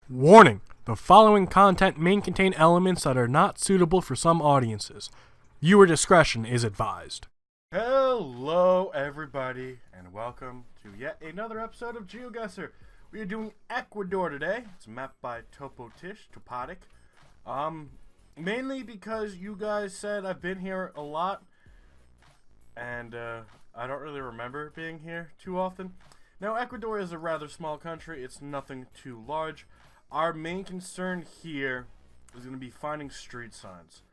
Warning: the following content may contain elements that are not suitable for some audiences. Viewer discretion is advised. Hello, everybody, and welcome to yet another episode of Geoguessr. We are doing Ecuador today. It's mapped by Topotic. Mainly because you guys said I've been here a lot, and I don't really remember being here too often. Now, Ecuador is a rather small country. It's nothing too large. Our main concern here is going to be finding street signs.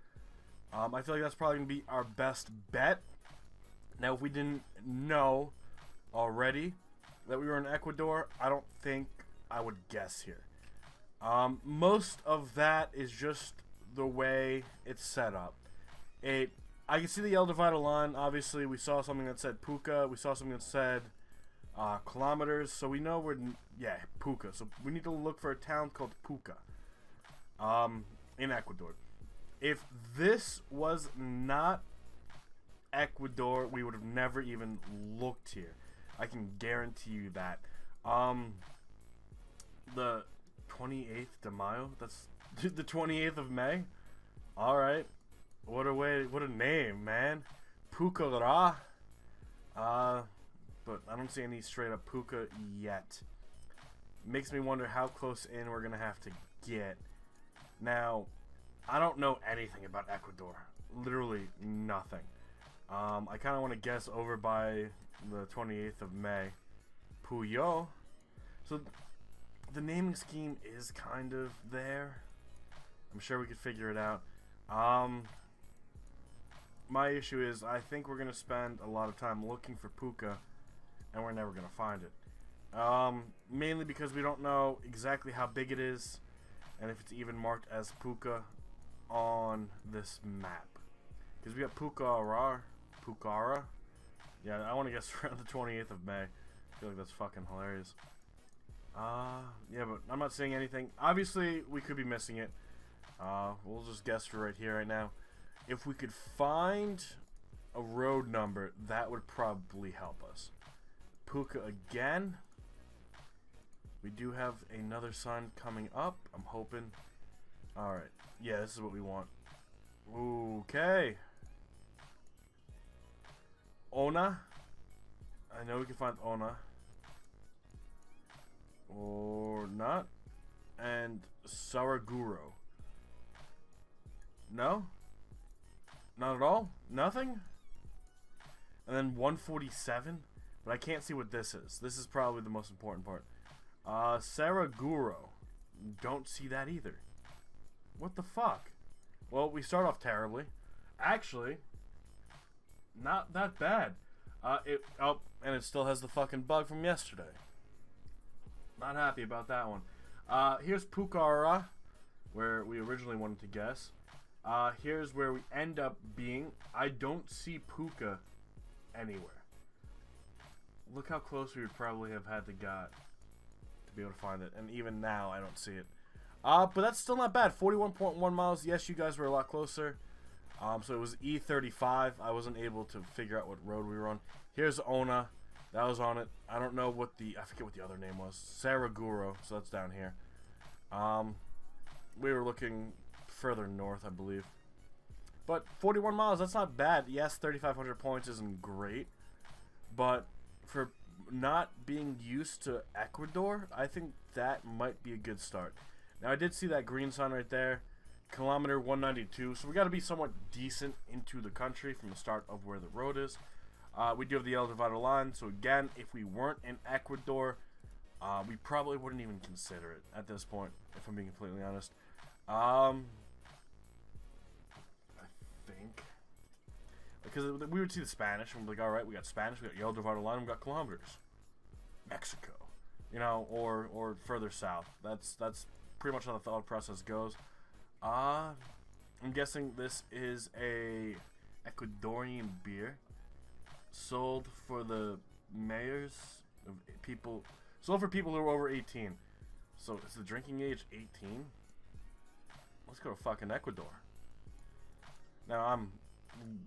I feel like that's probably going to be our best bet. Now, if we didn't know already that we were in Ecuador, I don't think I would guess here. Most of that is just the way it's set up. I can see the yellow divided line. Obviously, we saw something that said Puka. We saw something that said kilometers, so we know we're Puka. So we need to look for a town called Puka in Ecuador. If this was not Ecuador, we would have never even looked here. I can guarantee you that. The 28th de Mayo, that's the 28th of May. All right, what a name, man. Puka. But I don't see any straight up Puka yet. Makes me wonder how close in we're gonna have to get. Now, I don't know anything about Ecuador. Literally nothing. I kind of want to guess over by the 28th of May. Puyo. So the naming scheme is kind of there. I'm sure we could figure it out. My issue is I think we're gonna spend a lot of time looking for Puka, and we're never gonna find it. Mainly because we don't know exactly how big it is, and if it's even marked as Puka on this map. Because we got Pucara. Yeah, I want to guess around the 28th of May. I feel like that's fucking hilarious. Yeah, but I'm not saying anything. Obviously, we could be missing it. We'll just guess for right here, right now. If we could find a road number, that would probably help us. Puka again. We do have another sign coming up. I'm hoping. Alright. Yeah, this is what we want. Okay. Ona. I know we can find Ona. Or not. And Saraguro. No? Not at all? Nothing? And then 147? But I can't see what this is. This is probably the most important part. Saraguro. Don't see that either. What the fuck? Well, we start off terribly. Actually, not that bad. And it still has the fucking bug from yesterday. Not happy about that one. Here's Pucara, where we originally wanted to guess. Here's where we end up being. I don't see Puka anywhere. Look how close we would probably have had to got to be able to find it. And even now, I don't see it. But that's still not bad. 41.1 miles. Yes, you guys were a lot closer. So it was E35. I wasn't able to figure out what road we were on. Here's Ona. That was on it. I don't know what I forget what the other name was. Saraguro. So that's down here. We were looking further north, I believe. But 41 miles, that's not bad. Yes, 3,500 points isn't great. But for not being used to Ecuador, I think that might be a good start. Now, I did see that green sign right there. Kilometer 192. So we got to be somewhat decent into the country from the start of where the road is. We do have the yellow divided line. So again, if we weren't in Ecuador, we probably wouldn't even consider it at this point, if I'm being completely honest. I think because we would see the Spanish and we'd be like, all right, we got Spanish, we got yellow divided line, we got kilometers. Mexico, you know, or further south. That's pretty much how the thought process goes. I'm guessing this is a Ecuadorian beer sold for the mayors of people, sold for people who are over 18. So is the drinking age 18? Let's go to fucking Ecuador. Now, I'm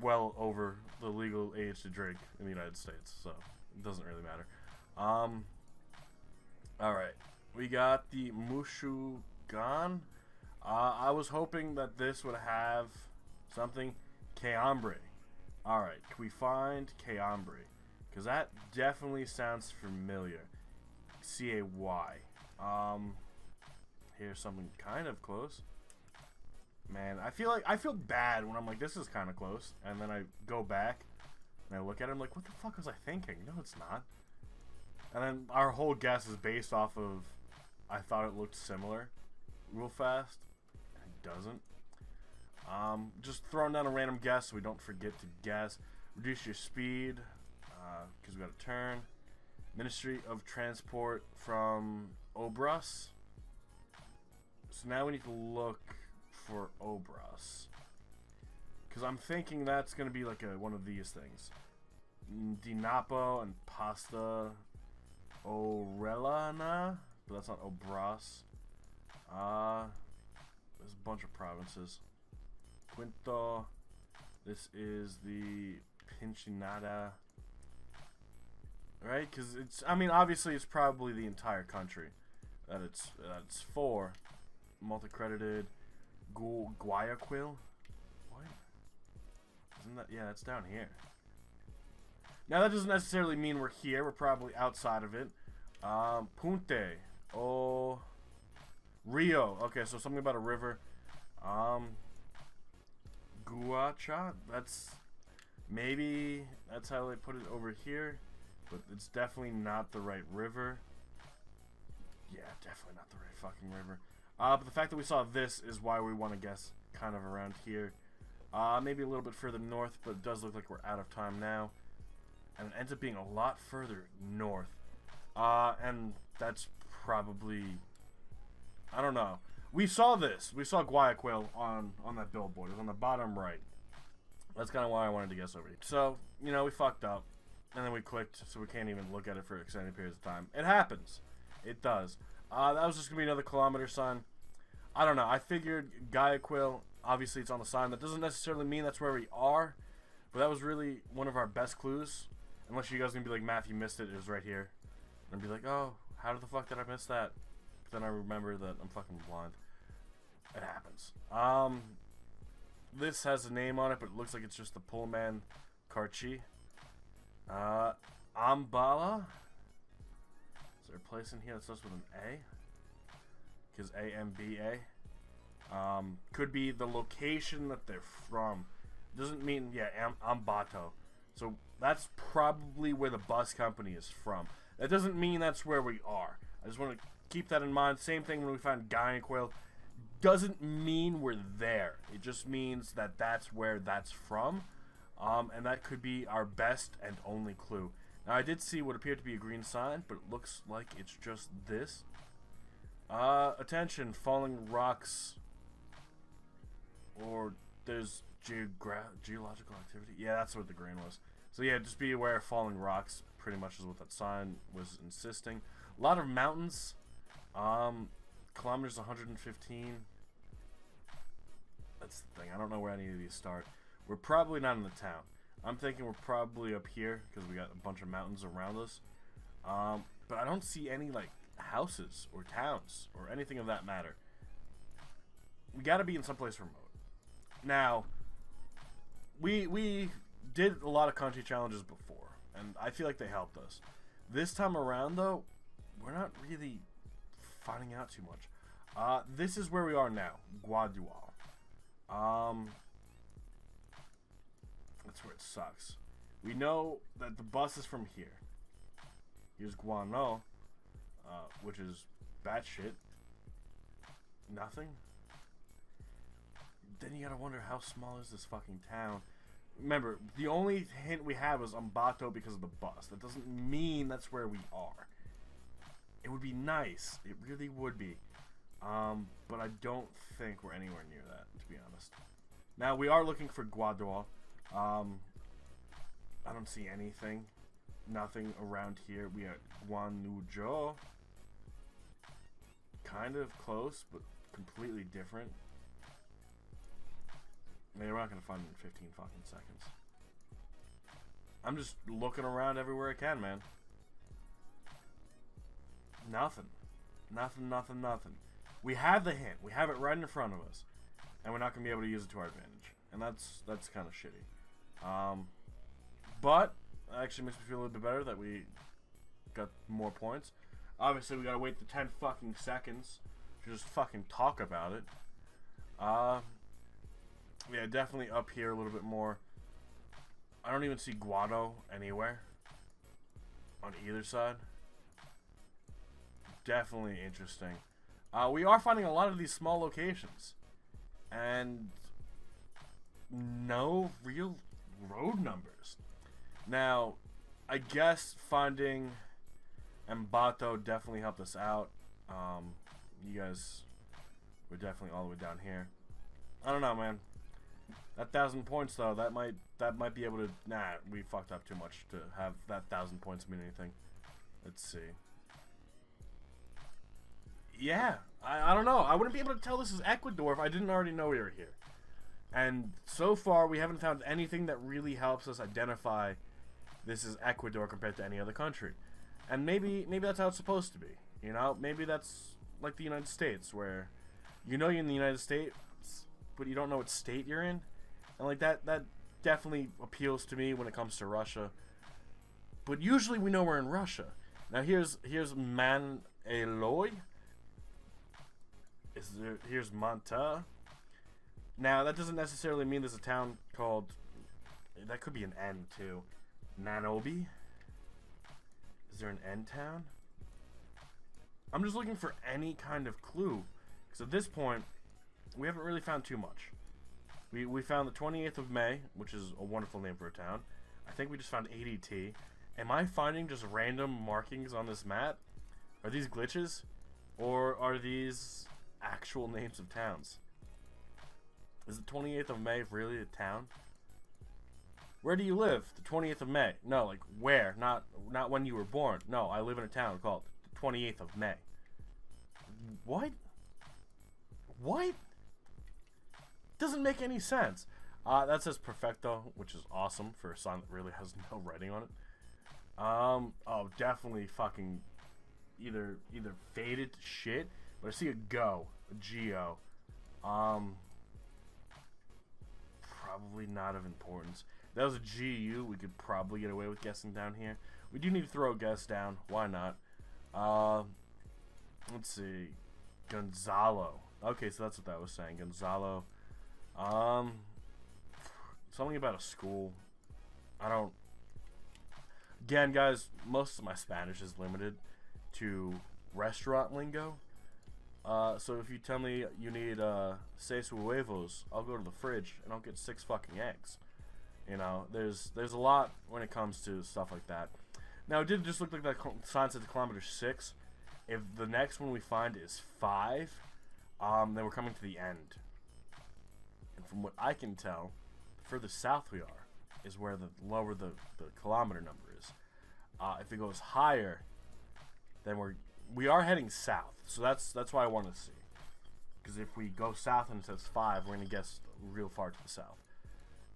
well over the legal age to drink in the United States, so it doesn't really matter. Alright. We got the Mushugan. I was hoping that this would have something. Cambre. Alright, can we find Cambre? Because that definitely sounds familiar. C-A-Y. Here's something kind of close. Man, I feel bad when I'm like, this is kind of close. And then I go back and I look at it, I'm like, what the fuck was I thinking? No, it's not. And then our whole guess is based off of, I thought it looked similar real fast. It doesn't. Just throwing down a random guess so we don't forget to guess. Reduce your speed, because we got a turn. Ministry of Transport from Obras. So now we need to look for Obras. Because I'm thinking that's going to be like one of these things. Dinapo and Pasta Orellana, but that's not Obras. There's a bunch of provinces. Quinto. This is the Pinchinada. Right? Because it's, I mean, obviously it's probably the entire country that it's for. Multi-credited. Guayaquil? What? Isn't that, yeah, that's down here. Now that doesn't necessarily mean we're here. We're probably outside of it. Punte. Oh. Rio. Okay, so something about a river. Guacha. That's, maybe that's how they put it over here. But it's definitely not the right river. Yeah, definitely not the right fucking river. But the fact that we saw this is why we want to guess kind of around here. Maybe a little bit further north, but it does look like we're out of time now. And it ends up being a lot further north. And that's probably, I don't know. We saw this. We saw Guayaquil on that billboard. It was on the bottom right. That's kind of why I wanted to guess over here. So, you know, we fucked up. And then we clicked, so we can't even look at it for extended periods of time. It happens. It does. That was just going to be another kilometer sign. I don't know. I figured Guayaquil, obviously it's on the sign. That doesn't necessarily mean that's where we are. But that was really one of our best clues. Unless you guys are going to be like, Math, you missed it. It was right here. And I'd be like, oh, how the fuck did I miss that? But then I remember that I'm fucking blind. It happens. This has a name on it, but it looks like it's just the Pullman Carchi. Ambala. Is there a place in here that starts with an A? Because A-M-B-A. Could be the location that they're from. Doesn't mean, yeah, Ambato. So that's probably where the bus company is from. That doesn't mean that's where we are. I just want to keep that in mind. Same thing when we find Guayaquil. Doesn't mean we're there. It just means that that's where that's from. And that could be our best and only clue. Now, I did see what appeared to be a green sign, but it looks like it's just this. Attention, falling rocks. Or there's geological activity. Yeah, that's what the green was. So yeah, just be aware of falling rocks. Pretty much is what that sign was insisting. A lot of mountains. Kilometers 115. That's the thing. I don't know where any of these start. We're probably not in the town. I'm thinking we're probably up here because we got a bunch of mountains around us. But I don't see any like houses or towns or anything of that matter. We got to be in someplace remote. Now, we did a lot of country challenges before, and I feel like they helped us. This time around, though, we're not really finding out too much. This is where we are now, Guadual. That's where it sucks. We know that the bus is from here. Here's Guano, which is batshit. Nothing. Then you gotta wonder how small is this fucking town. Remember, the only hint we had was Ambato because of the bus. That doesn't mean that's where we are. It would be nice. It really would be. But I don't think we're anywhere near that, to be honest. Now, we are looking for Guadual. I don't see anything. Nothing around here. We are Guanujo. Kind of close, but completely different. We're not going to find it in 15 fucking seconds. I'm just looking around everywhere I can, man. Nothing. Nothing, nothing, nothing. We have the hint. We have it right in front of us. And we're not going to be able to use it to our advantage. And that's kind of shitty. But it actually makes me feel a little bit better that we got more points. Obviously, we got to wait the 10 fucking seconds to just fucking talk about it. Yeah, definitely up here a little bit more. I don't even see guano anywhere on either side. Definitely interesting. We are finding a lot of these small locations. And no real road numbers. Now, I guess finding Ambato definitely helped us out. You guys were definitely all the way down here. I don't know, man. That 1,000 points though, that might be able to. Nah, we fucked up too much to have that 1,000 points mean anything. Let's see. Yeah, I don't know. I wouldn't be able to tell this is Ecuador if I didn't already know we were here. And so far, we haven't found anything that really helps us identify this is Ecuador compared to any other country. And maybe that's how it's supposed to be. You know, maybe that's like the United States, where you know you're in the United States, but you don't know what state you're in. And like that definitely appeals to me when it comes to Russia. But usually we know we're in Russia. Now here's Man Eloy. Here's Manta. Now that doesn't necessarily mean there's a town called. That could be an N too. Nanobi. Is there an N town? I'm just looking for any kind of clue, because at this point we haven't really found too much. We found the 28th of May, which is a wonderful name for a town. I think we just found ADT. Am I finding just random markings on this map? Are these glitches? Or are these actual names of towns? Is the 28th of May really a town? Where do you live? The 28th of May. No, like where? Not when you were born. No, I live in a town called the 28th of May. What? What? Doesn't make any sense. That says Perfecto, which is awesome for a sign that really has no writing on it. Oh, definitely fucking either faded to shit. But I see a Geo. Probably not of importance. If that was a GU, we could probably get away with guessing down here. We do need to throw a guess down. Why not? Let's see. Gonzalo. Okay, so that's what that was saying. Gonzalo. Something about a school. I don't. Again, guys, most of my Spanish is limited to restaurant lingo. So if you tell me you need 6 huevos, I'll go to the fridge and I'll get 6 fucking eggs. You know, there's a lot when it comes to stuff like that. Now, it did just look like that sign said kilometer 6. If the next one we find is 5, then we're coming to the end. And from what I can tell, the further south we are is where the lower the kilometer number is. If it goes higher, then we are heading south. So that's why I want to see. Because if we go south and it says 5, we're going to guess real far to the south.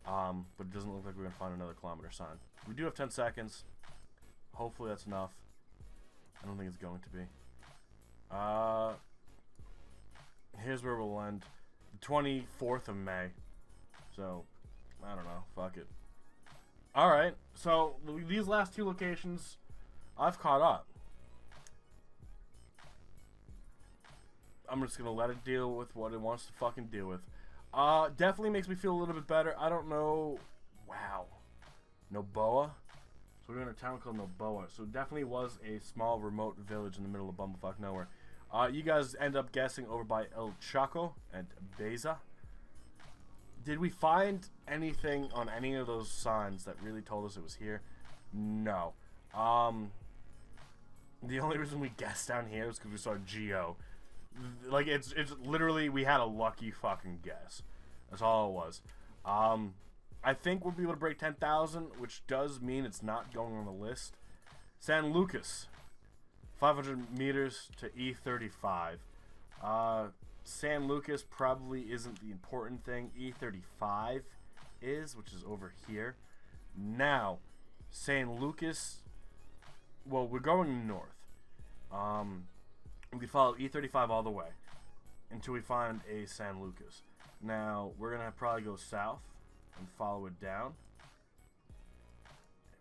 But it doesn't look like we're going to find another kilometer sign. We do have 10 seconds. Hopefully that's enough. I don't think it's going to be. Here's where we'll end. The 24th of May. So, I don't know. Fuck it. Alright, so these last 2 locations, I've caught up. I'm just gonna let it deal with what it wants to fucking deal with. Definitely makes me feel a little bit better. I don't know. Wow. Noboa? So we're in a town called Noboa. So it definitely was a small remote village in the middle of bumblefuck nowhere. You guys end up guessing over by El Chaco and Beza. Did we find anything on any of those signs that really told us it was here? No. The only reason we guessed down here is because we saw Geo. Like, it's literally, we had a lucky fucking guess. That's all it was. I think we'll be able to break 10,000, which does mean it's not going on the list. San Lucas. 500 meters to E35. San Lucas probably isn't the important thing. E35 is, which is over here. Now, San Lucas, well, we're going north. We follow E35 all the way until we find a San Lucas. Now, we're going to probably go south and follow it down.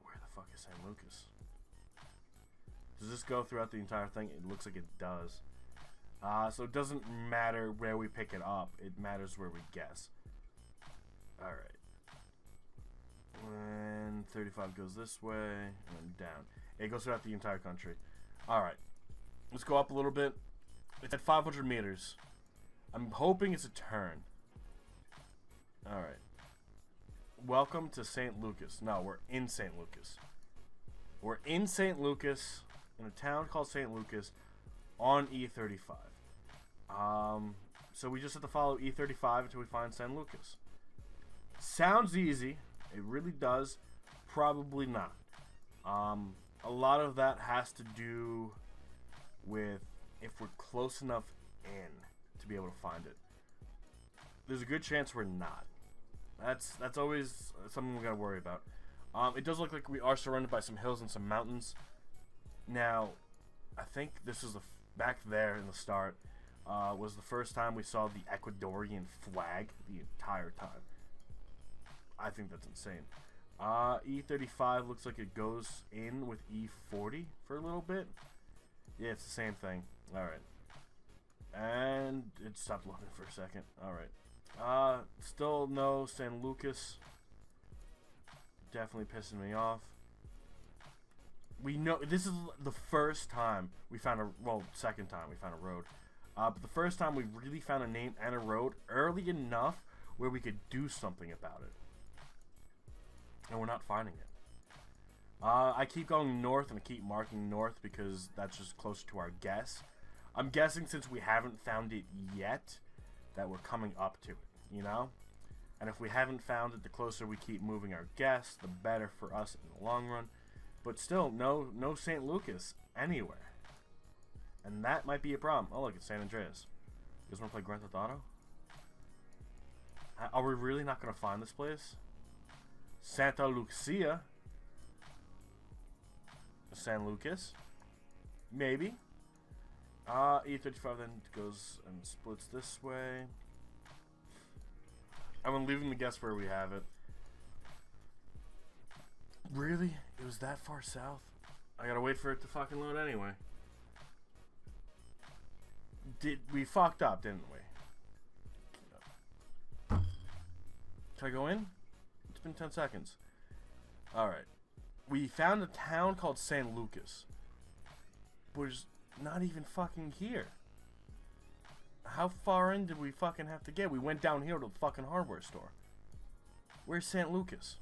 Where the fuck is San Lucas? Does this go throughout the entire thing? It looks like it does. So it doesn't matter where we pick it up. It matters where we guess. Alright. And 35 goes this way and down. It goes throughout the entire country. Alright. Let's go up a little bit. It's at 500 meters. I'm hoping it's a turn. Alright. Welcome to St. Lucas. No, we're in St. Lucas. We're in St. Lucas, in a town called St. Lucas, on E35. So we just have to follow E35 until we find San Lucas. Sounds easy. It really does. Probably not. A lot of that has to do with if we're close enough in to be able to find it. There's a good chance we're not. That's always something we gotta worry about. It does look like we are surrounded by some hills and some mountains. Now, I think this is back there in the start was the first time we saw the Ecuadorian flag the entire time. I think that's insane. E35 looks like it goes in with E40 for a little bit. Yeah, it's the same thing. Alright. And it stopped loading for a second. Alright. Still no San Lucas. Definitely pissing me off. We know this is the first time we found second time we found a road. But the first time we really found a name and a road early enough where we could do something about it. And we're not finding it. I keep going north and I keep marking north because that's just closer to our guess. I'm guessing since we haven't found it yet that we're coming up to it, you know? And if we haven't found it, the closer we keep moving our guess, the better for us in the long run. But still, no St. Lucas anywhere. And that might be a problem. Oh, look, it's San Andreas. You guys want to play Grand Theft Auto? Are we really not going to find this place? Santa Lucia. San Lucas. Maybe. E35 then goes and splits this way. I'm leaving the guess where we have it. Really? It was that far south? I gotta wait for it to fucking load anyway. We fucked up, didn't we? Can I go in? It's been 10 seconds. Alright. We found a town called San Lucas. Was not even fucking here. How far in did we fucking have to get? We went down here to the fucking hardware store. Where's St. Lucas?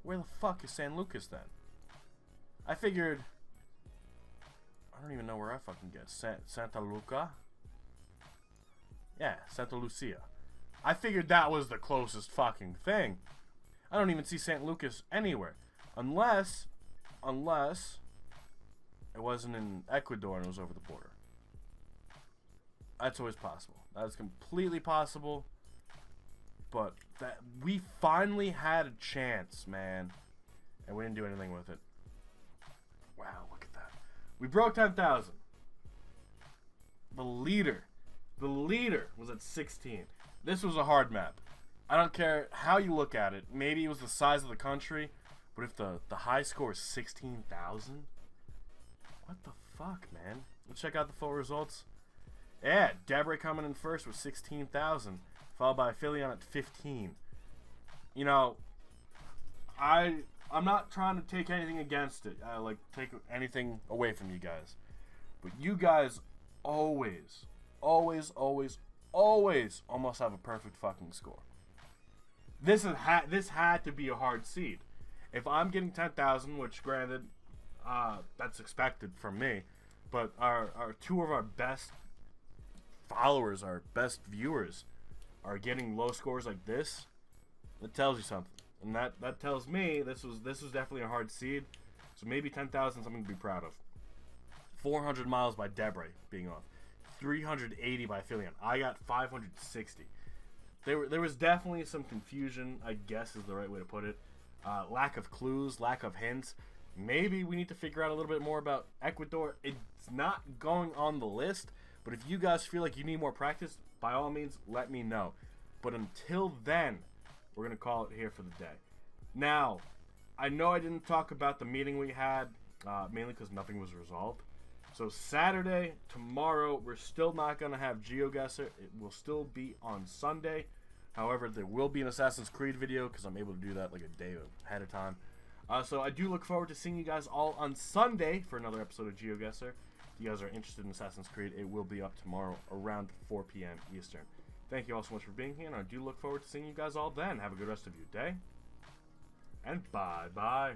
Where the fuck is San Lucas then? I figured... I don't even know where I fucking get. Santa Luca? Yeah, Santa Lucia. I figured that was the closest fucking thing. I don't even see St. Lucas anywhere. Unless it wasn't in Ecuador and it was over the border. That's always possible. That is completely possible. But that we finally had a chance, man. And we didn't do anything with it. Wow, look at that. We broke 10,000. The leader was at 16. This was a hard map. I don't care how you look at it. Maybe it was the size of the country. But if the high score is 16,000? What the fuck, man? Let's check out the full results. Yeah, Deborah coming in first with 16,000. Followed by Philion at 15. You know, I'm not trying to take anything against it. I like take anything away from you guys. But you guys always almost have a perfect fucking score. This had to be a hard seed. If I'm getting 10,000, which granted, that's expected from me, but our two of our best followers, our best viewers, are getting low scores like this, that tells you something. And that tells me this was definitely a hard seed. So maybe 10,000 is something to be proud of. 400 miles by Debre being off. 380 by Philion. I got 560. There was definitely some confusion, I guess is the right way to put it. Lack of clues, lack of hints. Maybe we need to figure out a little bit more about Ecuador. It's not going on the list, but if you guys feel like you need more practice, by all means, let me know. But until then, we're going to call it here for the day. Now, I know I didn't talk about the meeting we had, mainly because nothing was resolved. So Saturday, tomorrow, we're still not going to have Geoguessr. It will still be on Sunday. However, there will be an Assassin's Creed video because I'm able to do that like a day ahead of time. So I do look forward to seeing you guys all on Sunday for another episode of Geoguessr. If you guys are interested in Assassin's Creed, it will be up tomorrow around 4 p.m. Eastern. Thank you all so much for being here, and I do look forward to seeing you guys all then. Have a good rest of your day, and bye-bye.